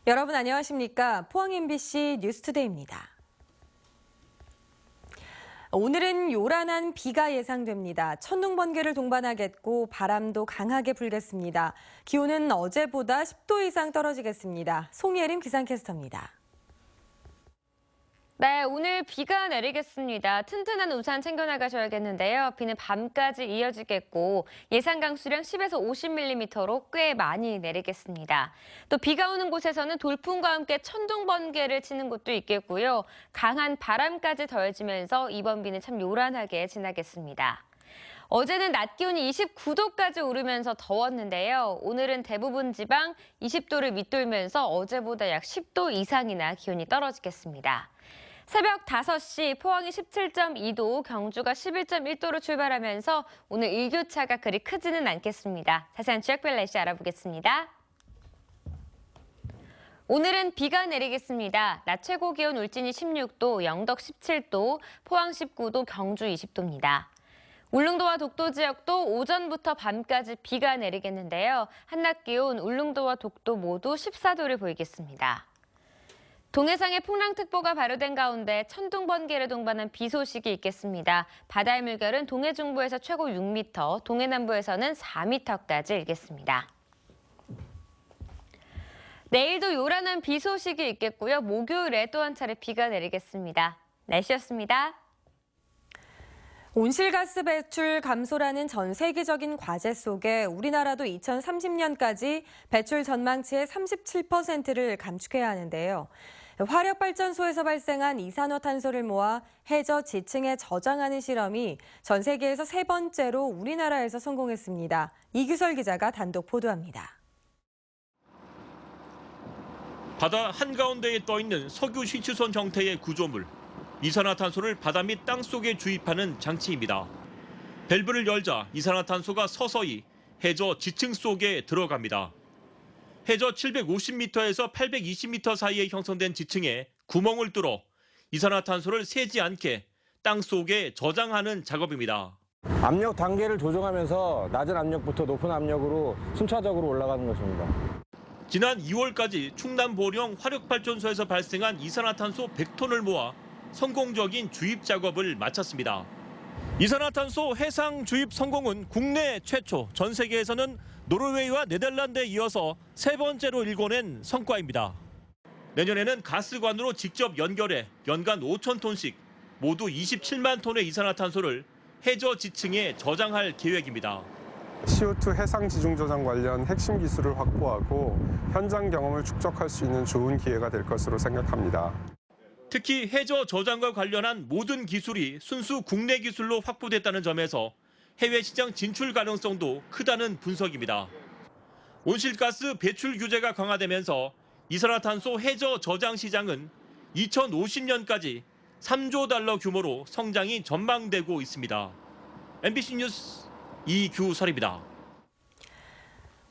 여러분 안녕하십니까? 포항 MBC 뉴스투데이입니다. 오늘은 요란한 비가 예상됩니다. 천둥 번개를 동반하겠고 바람도 강하게 불겠습니다. 기온은 어제보다 10도 이상 떨어지겠습니다. 송예림 기상캐스터입니다. 네, 오늘 비가 내리겠습니다. 튼튼한 우산 챙겨나가셔야겠는데요. 비는 밤까지 이어지겠고 예상 강수량 10에서 50mm로 꽤 많이 내리겠습니다. 또 비가 오는 곳에서는 돌풍과 함께 천둥 번개를 치는 곳도 있겠고요. 강한 바람까지 더해지면서 이번 비는 참 요란하게 지나겠습니다. 어제는 낮 기온이 29도까지 오르면서 더웠는데요. 오늘은 대부분 지방 20도를 밑돌면서 어제보다 약 10도 이상이나 기온이 떨어지겠습니다. 새벽 5시 포항이 17.2도, 경주가 11.1도로 출발하면서 오늘 일교차가 그리 크지는 않겠습니다. 자세한 지역별 날씨 알아보겠습니다. 오늘은 비가 내리겠습니다. 낮 최고 기온 울진이 16도, 영덕 17도, 포항 19도, 경주 20도입니다. 울릉도와 독도 지역도 오전부터 밤까지 비가 내리겠는데요. 한낮 기온 울릉도와 독도 모두 14도를 보이겠습니다. 동해상에 풍랑특보가 발효된 가운데 천둥 번개를 동반한 비 소식이 있겠습니다. 바다의 물결은 동해 중부에서 최고 6m, 동해 남부에서는 4m까지 일겠습니다. 내일도 요란한 비 소식이 있겠고요. 목요일에 또 한 차례 비가 내리겠습니다. 날씨였습니다. 온실가스 배출 감소라는 전 세계적인 과제 속에 우리나라도 2030년까지 배출 전망치의 37%를 감축해야 하는데요. 화력발전소에서 발생한 이산화탄소를 모아 해저 지층에 저장하는 실험이 전 세계에서 세 번째로 우리나라에서 성공했습니다. 이규설 기자가 단독 보도합니다. 바다 한가운데에 떠있는 석유 시추선 형태의 구조물. 이산화탄소를 바다 및 땅 속에 주입하는 장치입니다. 밸브를 열자 이산화탄소가 서서히 해저 지층 속에 들어갑니다. 해저 750m에서 820m 사이에 형성된 지층에 구멍을 뚫어 이산화탄소를 새지 않게 땅 속에 저장하는 작업입니다. 압력 단계를 조정하면서 낮은 압력부터 높은 압력으로 순차적으로 올라가는 것입니다. 지난 2월까지 충남 보령 화력발전소에서 발생한 이산화탄소 100톤을 모아 성공적인 주입 작업을 마쳤습니다. 이산화탄소 해상 주입 성공은 국내 최초, 전 세계에서는 노르웨이와 네덜란드에 이어서 세 번째로 일궈낸 성과입니다. 내년에는 가스관으로 직접 연결해 연간 5천 톤씩 모두 27만 톤의 이산화탄소를 해저 지층에 저장할 계획입니다. CO2 해상 지중 저장 관련 핵심 기술을 확보하고 현장 경험을 축적할 수 있는 좋은 기회가 될 것으로 생각합니다. 특히 해저 저장과 관련한 모든 기술이 순수 국내 기술로 확보됐다는 점에서 해외 시장 진출 가능성도 크다는 분석입니다. 온실가스 배출 규제가 강화되면서 이산화탄소 해저 저장 시장은 2050년까지 3조 달러 규모로 성장이 전망되고 있습니다. MBC 뉴스 이규설입니다.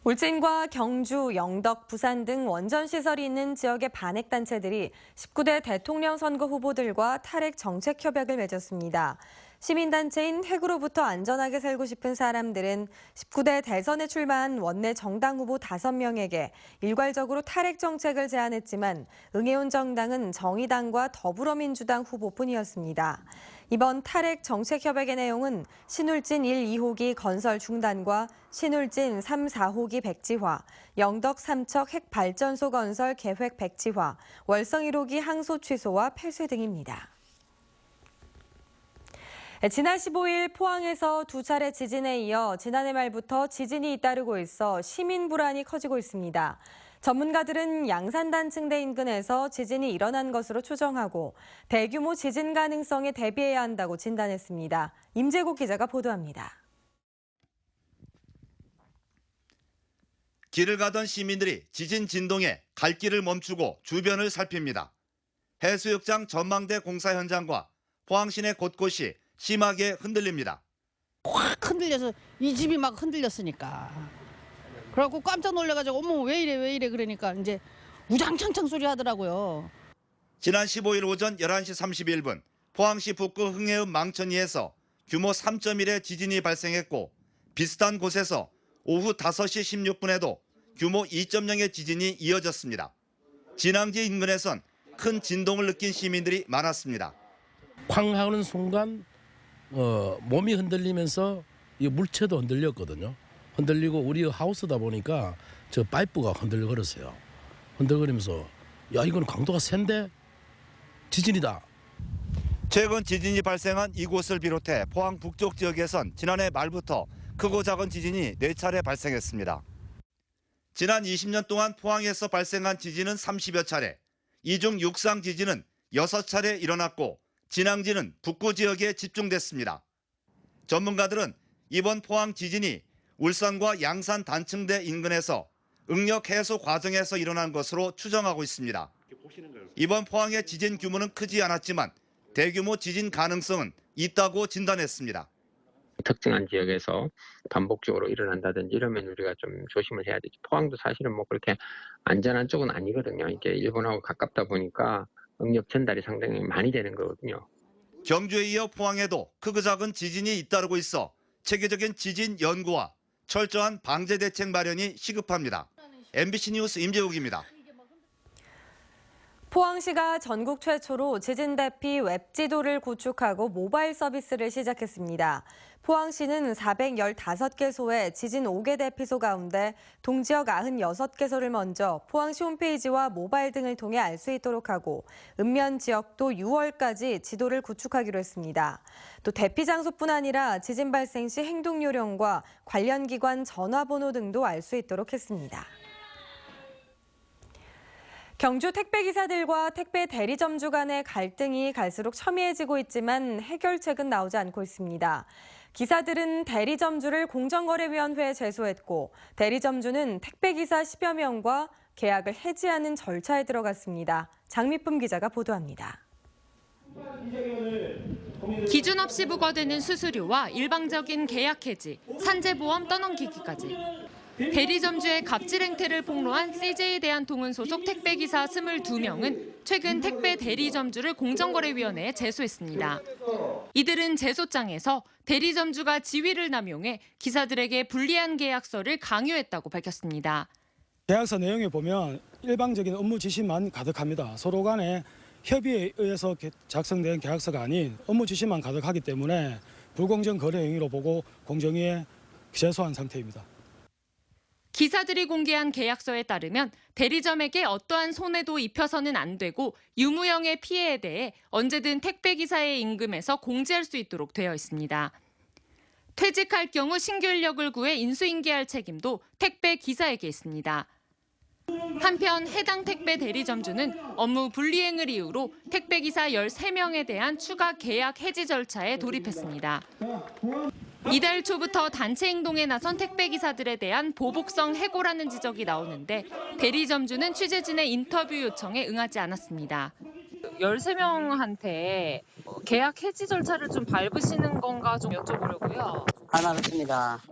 울진과 경주, 영덕, 부산 등 원전 시설이 있는 지역의 반핵단체들이 19대 대통령 선거 후보들과 탈핵 정책 협약을 맺었습니다. 시민단체인 핵으로부터 안전하게 살고 싶은 사람들은 19대 대선에 출마한 원내 정당 후보 5명에게 일괄적으로 탈핵 정책을 제안했지만 응해온 정당은 정의당과 더불어민주당 후보뿐이었습니다. 이번 탈핵 정책 협약의 내용은 신울진 1, 2호기 건설 중단과 신울진 3, 4호기 백지화, 영덕 3척 핵발전소 건설 계획 백지화, 월성 1호기 항소 취소와 폐쇄 등입니다. 지난 15일 포항에서 두 차례 지진에 이어 지난해 말부터 지진이 잇따르고 있어 시민 불안이 커지고 있습니다. 전문가들은 양산단층대 인근에서 지진이 일어난 것으로 추정하고 대규모 지진 가능성에 대비해야 한다고 진단했습니다. 임재국 기자가 보도합니다. 길을 가던 시민들이 지진 진동에 갈 길을 멈추고 주변을 살핍니다. 해수욕장 전망대 공사 현장과 포항 시내 곳곳이 심하게 흔들립니다. 확 흔들려서 이 집이 막 흔들렸으니까. 그래갖고 깜짝 놀래가지고 어머 왜 이래 그러니까 이제 우장창창 소리 하더라고요. 지난 15일 오전 11시 31분 포항시 북구 흥해읍 망천리에서 규모 3.1의 지진이 발생했고 비슷한 곳에서 오후 5시 16분에도 규모 2.0의 지진이 이어졌습니다. 진앙지 인근에선 큰 진동을 느낀 시민들이 많았습니다. 쾅 하는 순간 몸이 흔들리면서 이 물체도 흔들렸거든요. 흔들리고 우리 하우스다 보니까 저 파이프가 흔들거렸어요. 흔들거리면서 야 이건 강도가 센데 지진이다. 최근 지진이 발생한 이곳을 비롯해 포항 북쪽 지역에선 지난해 말부터 크고 작은 지진이 4차례 발생했습니다. 지난 20년 동안 포항에서 발생한 지진은 30여 차례, 이 중 육상 지진은 6차례 일어났고 진앙지는 북구 지역에 집중됐습니다. 전문가들은 이번 포항 지진이 울산과 양산 단층대 인근에서 응력 해소 과정에서 일어난 것으로 추정하고 있습니다. 이번 포항의 지진 규모는 크지 않았지만 대규모 지진 가능성은 있다고 진단했습니다. 특정한 지역에서 반복적으로 일어난다든지 이러면 우리가 좀 조심을 해야 되죠. 포항도 사실은 뭐 그렇게 안전한 쪽은 아니거든요. 이게 일본하고 가깝다 보니까 응력 전달이 상당히 많이 되는 거거든요. 경주에 이어 포항에도 크고 작은 지진이 잇따르고 있어 체계적인 지진 연구와 철저한 방제 대책 마련이 시급합니다. MBC 뉴스 임재욱입니다. 포항시가 전국 최초로 지진 대피 웹지도를 구축하고 모바일 서비스를 시작했습니다. 포항시는 415개소의 지진 5개 대피소 가운데 동지역 96개소를 먼저 포항시 홈페이지와 모바일 등을 통해 알 수 있도록 하고 읍면 지역도 6월까지 지도를 구축하기로 했습니다. 또 대피 장소뿐 아니라 지진 발생 시 행동 요령과 관련 기관 전화번호 등도 알 수 있도록 했습니다. 경주 택배기사들과 택배 대리점주 간의 갈등이 갈수록 첨예해지고 있지만 해결책은 나오지 않고 있습니다. 기사들은 대리점주를 공정거래위원회에 제소했고 대리점주는 택배기사 10여 명과 계약을 해지하는 절차에 들어갔습니다. 장미쁨 기자가 보도합니다. 기준 없이 부과되는 수수료와 일방적인 계약 해지, 산재보험 떠넘기기까지. 대리점주의 갑질 행태를 폭로한 CJ 대한통운 소속 택배기사 22명은 최근 택배 대리점주를 공정거래위원회에 제소했습니다. 이들은 제소장에서 대리점주가 지위를 남용해 기사들에게 불리한 계약서를 강요했다고 밝혔습니다. 계약서 내용에 보면 일방적인 업무 지시만 가득합니다. 서로 간에 협의에 의해서 작성된 계약서가 아닌 업무 지시만 가득하기 때문에 불공정 거래 행위로 보고 공정위에 제소한 상태입니다. 기사들이 공개한 계약서에 따르면 대리점에게 어떠한 손해도 입혀서는 안 되고 유무형의 피해에 대해 언제든 택배기사의 임금에서 공지할 수 있도록 되어 있습니다. 퇴직할 경우 신규 인력을 구해 인수인계할 책임도 택배기사에게 있습니다. 한편 해당 택배 대리점주는 업무 불이행을 이유로 택배기사 13명에 대한 추가 계약 해지 절차에 돌입했습니다. 이달 초부터 단체 행동에 나선 택배기사들에 대한 보복성 해고라는 지적이 나오는데 대리점주는 취재진의 인터뷰 요청에 응하지 않았습니다. 13명한테 계약 해지 절차를 좀 밟으시는 건가 좀 여쭤보려고요. 안 하겠습니다.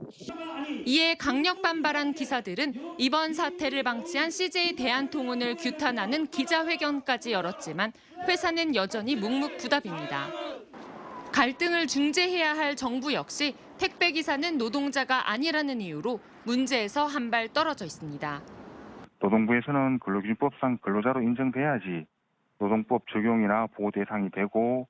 이에 강력 반발한 기사들은 이번 사태를 방치한 CJ 대한통운을 규탄하는 기자회견까지 열었지만 회사는 여전히 묵묵부답입니다. 갈등을 중재해야 할 정부 역시 택배기사는 노동자가 아니라는 이유로 문제에서 한 발 떨어져 있습니다. 노동부에서는 근로기준법상 근로자로 인정돼야지 노동법 적용이나 보호 대상이 되고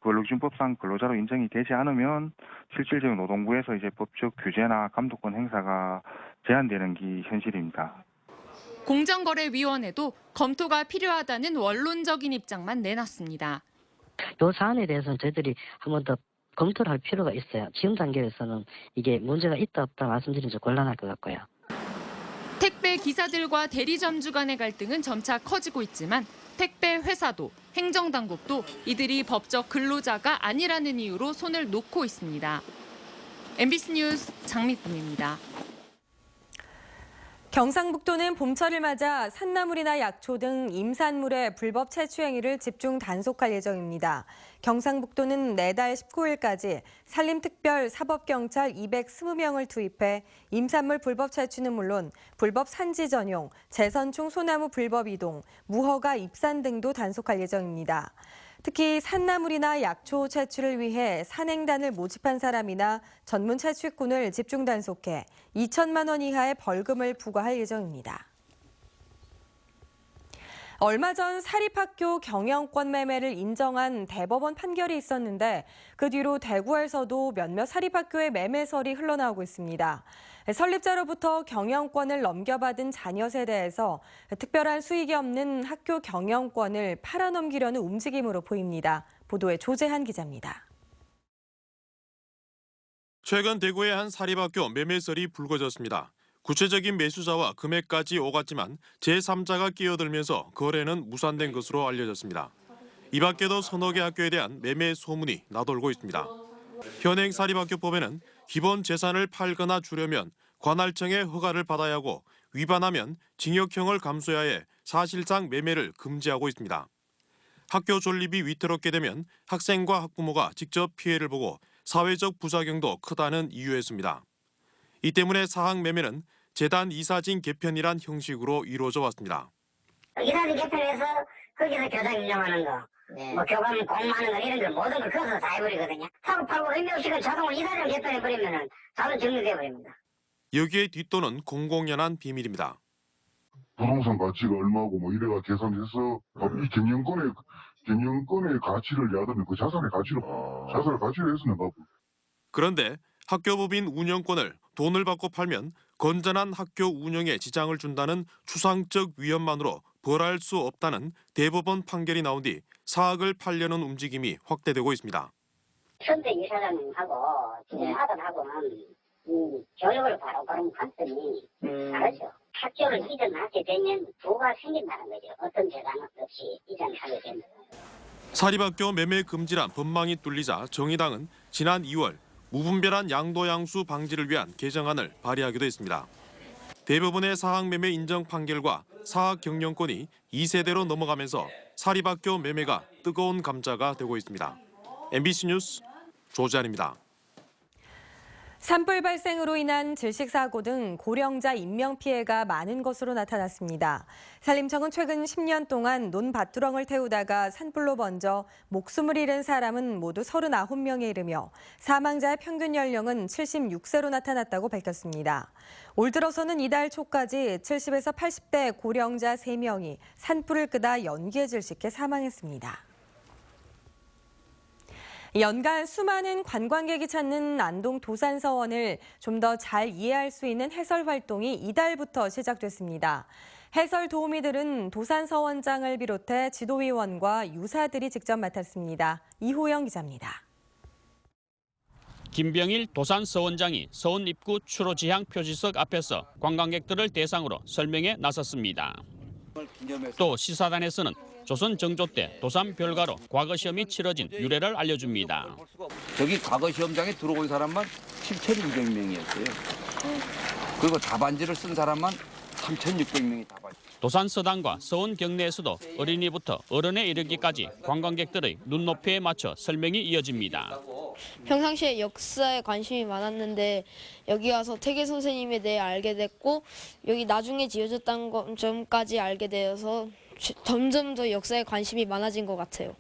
근로기준법상 근로자로 인정이 되지 않으면 실질적인 노동부에서 이제 법적 규제나 감독권 행사가 제한되는 게 현실입니다. 공정거래위원회도 검토가 필요하다는 원론적인 입장만 내놨습니다. 이 사안에 대해서는 저희들이 한 번 더 검토를 할 필요가 있어요. 지금 단계에서는 이게 문제가 있다 없다 말씀드리면 좀 곤란할 것 같고요. 택배 기사들과 대리점주 간의 갈등은 점차 커지고 있지만 택배 회사도 행정당국도 이들이 법적 근로자가 아니라는 이유로 손을 놓고 있습니다. MBC 뉴스 장미쁨입니다. 경상북도는 봄철을 맞아 산나물이나 약초 등 임산물의 불법 채취 행위를 집중 단속할 예정입니다. 경상북도는 내달 19일까지 산림특별 사법경찰 220명을 투입해 임산물 불법 채취는 물론 불법 산지 전용, 재선충 소나무 불법 이동, 무허가 입산 등도 단속할 예정입니다. 특히 산나물이나 약초 채취를 위해 산행단을 모집한 사람이나 전문 채취꾼을 집중 단속해 2천만 원 이하의 벌금을 부과할 예정입니다. 얼마 전 사립학교 경영권 매매를 인정한 대법원 판결이 있었는데 그 뒤로 대구에서도 몇몇 사립학교의 매매설이 흘러나오고 있습니다. 설립자로부터 경영권을 넘겨받은 자녀 세대에서 특별한 수익이 없는 학교 경영권을 팔아넘기려는 움직임으로 보입니다. 보도에 조재한 기자입니다. 최근 대구의 한 사립학교 매매설이 불거졌습니다. 구체적인 매수자와 금액까지 오갔지만 제3자가 끼어들면서 거래는 무산된 것으로 알려졌습니다. 이 밖에도 서너 개 학교에 대한 매매 소문이 나돌고 있습니다. 현행 사립학교법에는 기본 재산을 팔거나 주려면 관할청의 허가를 받아야 하고 위반하면 징역형을 감수해야 해 사실상 매매를 금지하고 있습니다. 학교 존립이 위태롭게 되면 학생과 학부모가 직접 피해를 보고 사회적 부작용도 크다는 이유였습니다. 이 때문에 사학 매매는 재단 이사진 개편이란 형식으로 이루어져 왔습니다. 이사진 개편해서 거기서 교장 임명하는 거, 뭐 교감 공모하는 거 이런 걸 모든 걸 거기서 다 해버리거든요. 사고 팔고 의미 없이 자동으로 이사진을 개편해버리면 자동 정리돼 버립니다. 여기에 뒷돈은 공공연한 비밀입니다. 부동산 가치가 얼마고 뭐 이래가 계산해서 이 경영권의 가치를 야들면 그 자산의 가치를 해서는 가. 그런데 학교법인 운영권을 돈을 받고 팔면 건전한 학교 운영에 지장을 준다는 추상적 위험만으로 벌할 수 없다는 대법원 판결이 나온 뒤 사학을 팔려는 움직임이 확대되고 있습니다. 현재 이사장하고 아들하고는 교육을 바로 갔더니 다르죠. 학교를 이전하게 되면 부가 생긴다는 거죠. 어떤 재단 없이 이전하게 됩니다. 사립학교 매매 금지란 법망이 뚫리자 정의당은 지난 2월 무분별한 양도양수 방지를 위한 개정안을 발의하기도 했습니다. 대법원의 사학 매매 인정 판결과 사학 경영권이 2세대로 넘어가면서 사립학교 매매가 뜨거운 감자가 되고 있습니다. MBC 뉴스 조지환입니다. 산불 발생으로 인한 질식사고 등 고령자 인명피해가 많은 것으로 나타났습니다. 산림청은 최근 10년 동안 논밭두렁을 태우다가 산불로 번져 목숨을 잃은 사람은 모두 39명에 이르며 사망자의 평균 연령은 76세로 나타났다고 밝혔습니다. 올 들어서는 이달 초까지 70에서 80대 고령자 3명이 산불을 끄다 연기에 질식해 사망했습니다. 연간 수많은 관광객이 찾는 안동 도산서원을 좀 더 잘 이해할 수 있는 해설 활동이 이달부터 시작됐습니다. 해설 도우미들은 도산서원장을 비롯해 지도위원과 유사들이 직접 맡았습니다. 이호영 기자입니다. 김병일 도산서원장이 서원 입구 추로지향 표지석 앞에서 관광객들을 대상으로 설명에 나섰습니다. 또 시사단에서는 조선 정조 때 도산 별가로 과거 시험이 치러진 유래를 알려줍니다. 저기 과거 시험장에 들어온 사람만 7,200명이었어요. 그리고 답안지를 쓴 사람만 3,600명이 답안지. 도산서당과 서원 경내에서도 어린이부터 어른에 이르기까지 관광객들의 눈높이에 맞춰 설명이 이어집니다. 평상시에 역사에 관심이 많았는데 여기 와서 태계 선생님에 대해 알게 됐고 여기 나중에 지어졌다는 점까지 알게 되어서 점점 더 역사에 관심이 많아진 것 같아요.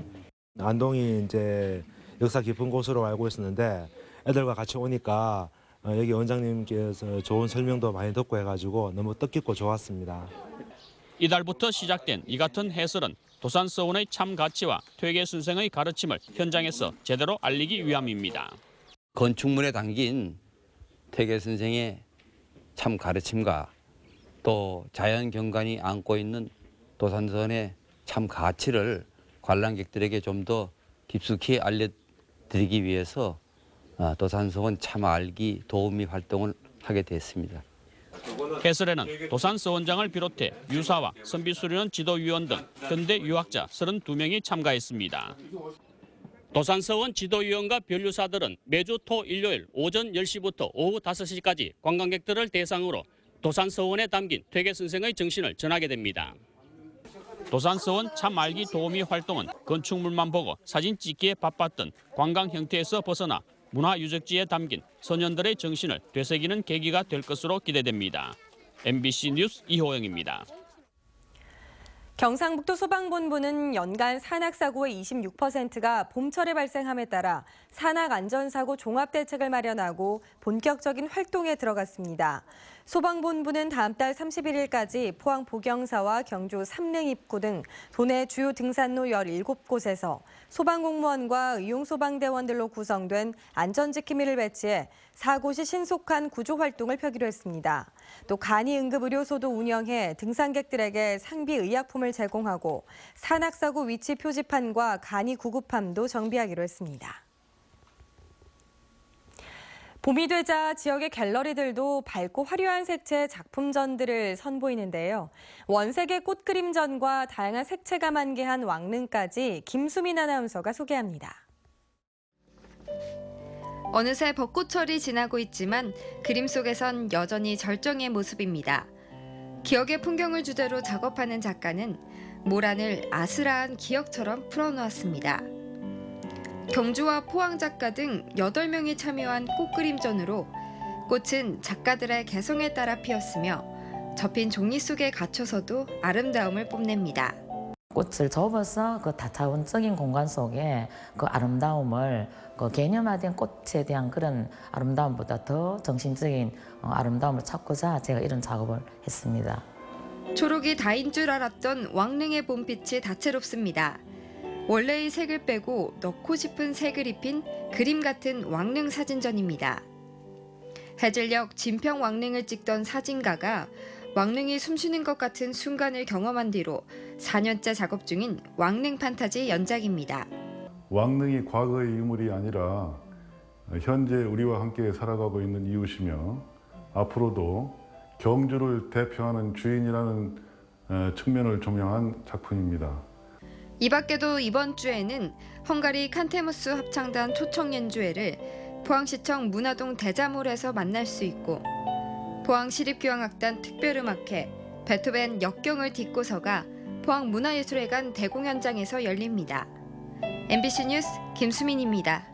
안동이 이제 역사 깊은 곳으로 알고 있었는데 애들과 같이 오니까 여기 원장님께서 좋은 설명도 많이 듣고 해가지고 너무 뜻깊고 좋았습니다. 이달부터 시작된 이 같은 해설은 도산서원의 참 가치와 퇴계 선생의 가르침을 현장에서 제대로 알리기 위함입니다. 건축물에 담긴 퇴계 선생의 참 가르침과 또 자연 경관이 안고 있는 도산서원의 참 가치를 관람객들에게 좀 더 깊숙이 알려드리기 위해서 도산서원 참 알기 도우미 활동을 하게 됐습니다. 해설에는 도산서원장을 비롯해 유사와 선비수련 지도위원 등 현대 유학자 32명이 참가했습니다. 도산서원 지도위원과 변류사들은 매주 토 일요일 오전 10시부터 오후 5시까지 관광객들을 대상으로 도산서원에 담긴 퇴계 선생의 정신을 전하게 됩니다. 도산서원 참 알기 도우미 활동은 건축물만 보고 사진 찍기에 바빴던 관광 형태에서 벗어나 문화유적지에 담긴 소년들의 정신을 되새기는 계기가 될 것으로 기대됩니다. MBC 뉴스 이호영입니다. 경상북도 소방본부는 연간 산악사고의 26%가 봄철에 발생함에 따라 산악안전사고 종합대책을 마련하고 본격적인 활동에 들어갔습니다. 소방본부는 다음 달 31일까지 포항 보경사와 경주 삼릉 입구 등 도내 주요 등산로 17곳에서 소방공무원과 의용소방대원들로 구성된 안전지킴이를 배치해 사고 시 신속한 구조 활동을 펴기로 했습니다. 또 간이응급의료소도 운영해 등산객들에게 상비 의약품을 제공하고 산악사고 위치 표지판과 간이 구급함도 정비하기로 했습니다. 봄이 되자 지역의 갤러리들도 밝고 화려한 색채의 작품전들을 선보이는데요. 원색의 꽃그림전과 다양한 색채가 만개한 왕릉까지 김수민 아나운서가 소개합니다. 어느새 벚꽃철이 지나고 있지만 그림 속에선 여전히 절정의 모습입니다. 기억의 풍경을 주제로 작업하는 작가는 모란을 아스라한 기억처럼 풀어놓았습니다. 경주와 포항 작가 등 8명이 참여한 꽃그림전으로 꽃은 작가들의 개성에 따라 피었으며 접힌 종이 속에 갇혀서도 아름다움을 뽐냅니다. 꽃을 접어서 그 다차원적인 공간 속에 그 아름다움을 그 개념화된 꽃에 대한 그런 아름다움보다 더 정신적인 아름다움을 찾고자 제가 이런 작업을 했습니다. 초록이 다인 줄 알았던 왕릉의 봄빛이 다채롭습니다. 원래의 색을 빼고 넣고 싶은 색을 입힌 그림 같은 왕릉 사진전입니다. 해질녘 진평 왕릉을 찍던 사진가가 왕릉이 숨쉬는 것 같은 순간을 경험한 뒤로 4년째 작업 중인 왕릉 판타지 연작입니다. 왕릉이 과거의 유물이 아니라 현재 우리와 함께 살아가고 있는 이웃이며 앞으로도 경주를 대표하는 주인이라는 측면을 조명한 작품입니다. 이 밖에도 이번 주에는 헝가리 칸테무스 합창단 초청 연주회를 포항시청 문화동 대자몰에서 만날 수 있고 포항시립교향악단 특별음악회, 베토벤 역경을 딛고서가 포항문화예술회관 대공연장에서 열립니다. MBC 뉴스 김수민입니다.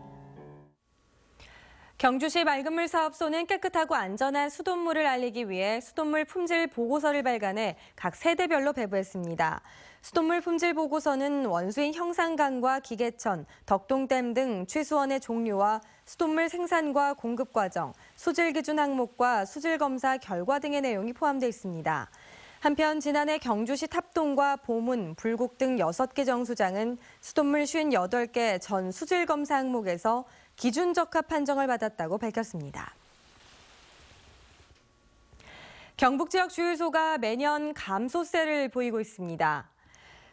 경주시 맑은물 사업소는 깨끗하고 안전한 수돗물을 알리기 위해 수돗물 품질 보고서를 발간해 각 세대별로 배부했습니다. 수돗물 품질 보고서는 원수인 형산강과 기계천, 덕동댐 등 취수원의 종류와 수돗물 생산과 공급 과정, 수질 기준 항목과 수질 검사 결과 등의 내용이 포함되어 있습니다. 한편 지난해 경주시 탑동과 보문, 불곡 등 6개 정수장은 수돗물 58개 전 수질 검사 항목에서 기준 적합 판정을 받았다고 밝혔습니다. 경북 지역 주유소가 매년 감소세를 보이고 있습니다.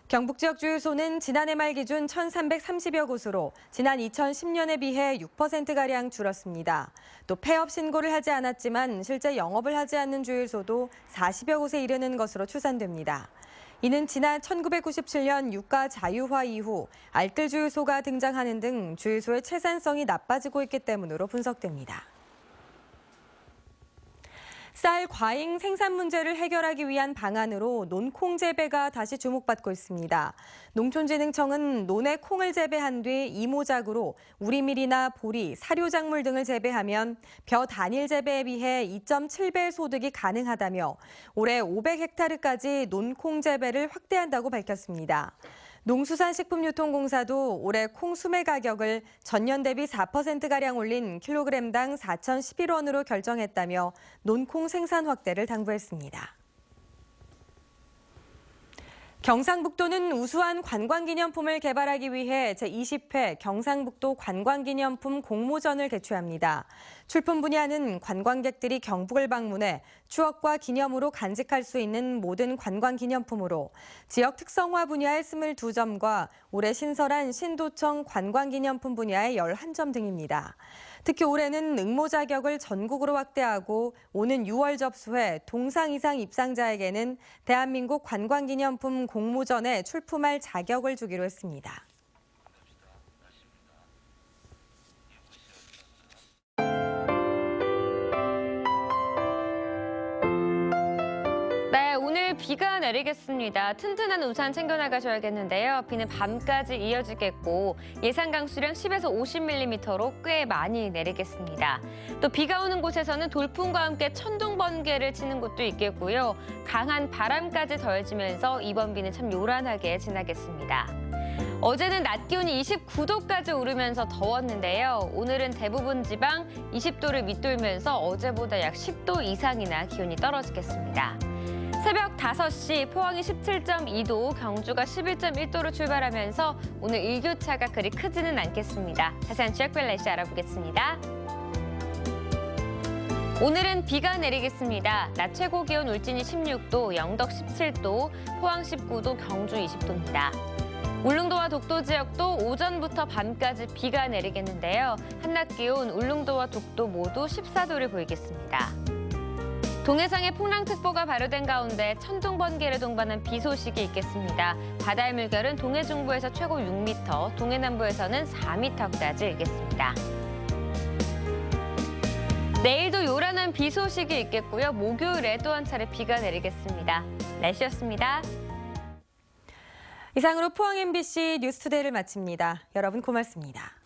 경북 지역 주유소는 지난해 말 기준 1,330여 곳으로 지난 2010년에 비해 6%가량 줄었습니다. 또 폐업 신고를 하지 않았지만 실제 영업을 하지 않는 주유소도 40여 곳에 이르는 것으로 추산됩니다. 이는 지난 1997년 유가 자유화 이후 알뜰 주유소가 등장하는 등 주유소의 채산성이 나빠지고 있기 때문으로 분석됩니다. 쌀 과잉 생산 문제를 해결하기 위한 방안으로 논콩 재배가 다시 주목받고 있습니다. 농촌진흥청은 논에 콩을 재배한 뒤 이모작으로 우리밀이나 보리, 사료작물 등을 재배하면 벼 단일 재배에 비해 2.7배 소득이 가능하다며 올해 500헥타르까지 논콩 재배를 확대한다고 밝혔습니다. 농수산식품유통공사도 올해 콩 수매 가격을 전년 대비 4%가량 올린 킬로그램당 4,011원으로 결정했다며 논콩 생산 확대를 당부했습니다. 경상북도는 우수한 관광기념품을 개발하기 위해 제20회 경상북도 관광기념품 공모전을 개최합니다. 출품 분야는 관광객들이 경북을 방문해 추억과 기념으로 간직할 수 있는 모든 관광기념품으로 지역 특성화 분야의 22점과 올해 신설한 신도청 관광기념품 분야의 11점 등입니다. 특히 올해는 응모 자격을 전국으로 확대하고 오는 6월 접수해 동상 이상 입상자에게는 대한민국 관광기념품 공모전에 출품할 자격을 주기로 했습니다. 네, 오늘 비가 내리겠습니다. 튼튼한 우산 챙겨나가셔야겠는데요. 비는 밤까지 이어지겠고 예상 강수량 10에서 50mm로 꽤 많이 내리겠습니다. 또 비가 오는 곳에서는 돌풍과 함께 천둥 번개를 치는 곳도 있겠고요. 강한 바람까지 더해지면서 이번 비는 참 요란하게 지나겠습니다. 어제는 낮 기온이 29도까지 오르면서 더웠는데요. 오늘은 대부분 지방 20도를 밑돌면서 어제보다 약 10도 이상이나 기온이 떨어지겠습니다. 새벽 5시 포항이 17.2도, 경주가 11.1도로 출발하면서 오늘 일교차가 그리 크지는 않겠습니다. 자세한 지역별 날씨 알아보겠습니다. 오늘은 비가 내리겠습니다. 낮 최고 기온 울진이 16도, 영덕 17도, 포항 19도, 경주 20도입니다. 울릉도와 독도 지역도 오전부터 밤까지 비가 내리겠는데요. 한낮 기온 울릉도와 독도 모두 14도를 보이겠습니다. 동해상에 풍랑특보가 발효된 가운데 천둥, 번개를 동반한 비 소식이 있겠습니다. 바다의 물결은 동해 중부에서 최고 6m, 동해 남부에서는 4m까지 일겠습니다. 내일도 요란한 비 소식이 있겠고요. 목요일에 또 한 차례 비가 내리겠습니다. 날씨였습니다. 이상으로 포항 MBC 뉴스투데이를 마칩니다. 여러분 고맙습니다.